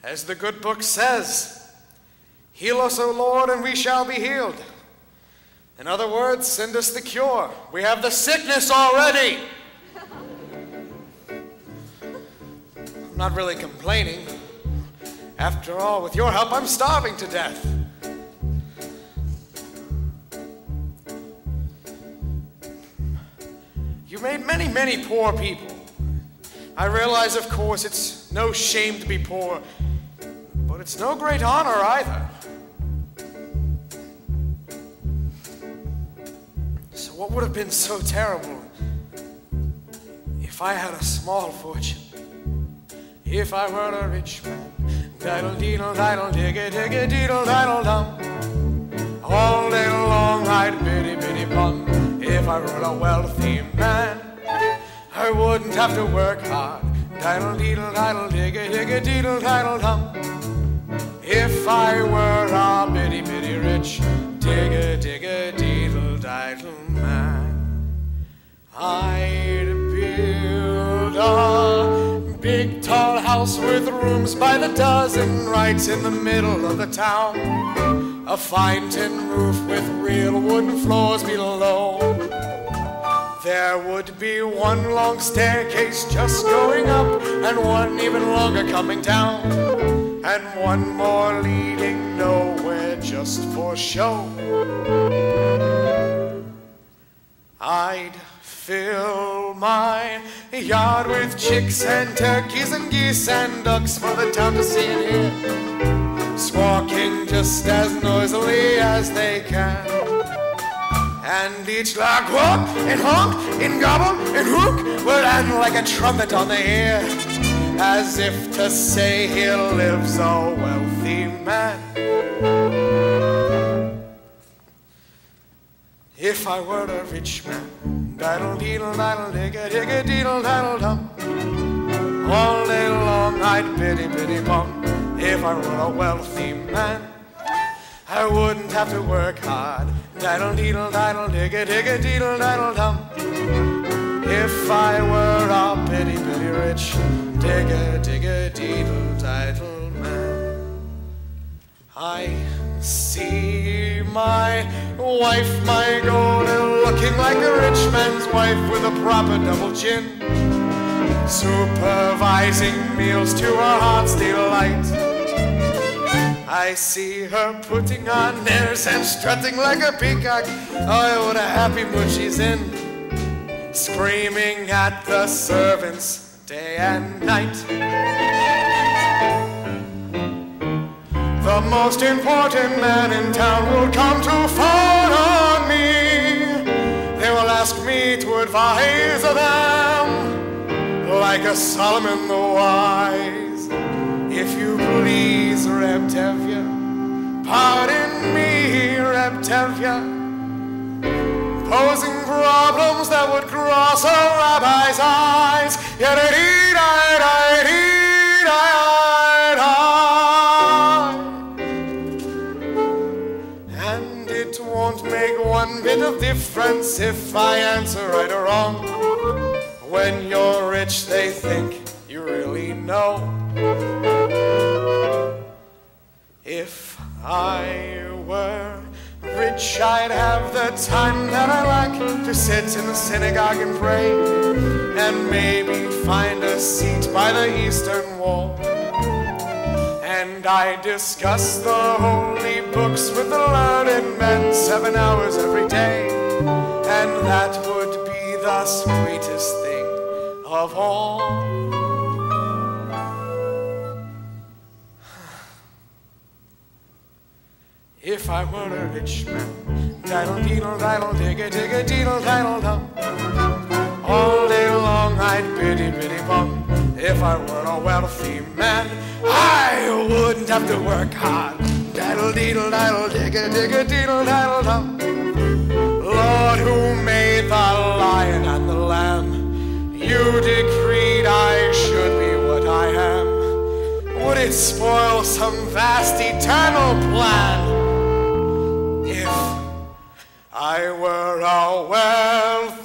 As the good book says, heal us, O Lord, and we shall be healed. In other words, send us the cure. We have the sickness already. I'm not really complaining. After all, with your help, I'm starving to death. You made many, many poor people. I realize, of course, it's no shame to be poor, but it's no great honor either. So what would have been so terrible if I had a small fortune? If I were a rich man, diddle-diddle-diddle-digga-digga-diddle-diddle-dum. All day long I'd biddy-biddy-bum. If I were a wealthy man, I wouldn't have to work hard. Diddle-diddle-diddle-digga-digga-diddle-diddle-dum. If I were a bitty-bitty rich digga-digga-diddle-diddle man, I'd build a big tall house with rooms by the dozen right in the middle of the town. A fine tin roof with real wooden floors below. There would be one long staircase just going up, and one even longer coming down, and one more leading nowhere just for show. I'd fill my yard with chicks and turkeys and geese and ducks for the town to see and hear, squawking just as noisily as they can. And each like whoop and honk and gobble and hook will end like a trumpet on the ear, as if to say here lives a wealthy man. If I were a rich man, diddle-diddle-diddle-digga-digga-diddle-diddle-dum. All day long I'd biddy-biddy-bum. If I were a wealthy man, I wouldn't have to work hard. Diddle-diddle-diddle-digga-digga-diddle-diddle-dum. If I were a bitty-bitty rich digga-digga-diddle-diddle man. I see my wife, my golden, looking like a rich man's wife with a proper double chin, supervising meals to her heart's delight. I see her putting on airs and strutting like a peacock. Oh, what a happy mood she's in, screaming at the servants day and night. The most important man in town will come to phone on me. They will ask me to advise them, like a Solomon the wise. If you please, Reb Tevye, pardon me, Reb Tevye, posing problems that would cross a rabbi's eyes. And it won't make one bit of difference if I answer right or wrong. When you're rich, they think you really know. If I were rich, I'd have the time that I lack to sit in the synagogue and pray, and maybe find a seat by the eastern wall. And I discuss the holy books with the learned men 7 hours every day, and that would be the sweetest thing of all. If I were a rich man, diddle-diddle-diddle-digga-digga-diddle-diddle-dum. All day long I'd biddy-biddy-bum. If I were a wealthy man, I wouldn't have to work hard. Diddle-diddle-diddle-digga-digga-diddle-diddle-dum. Lord, who made the lion and the lamb, you decreed I should be what I am. Would it spoil some vast eternal plan if I were a wealthy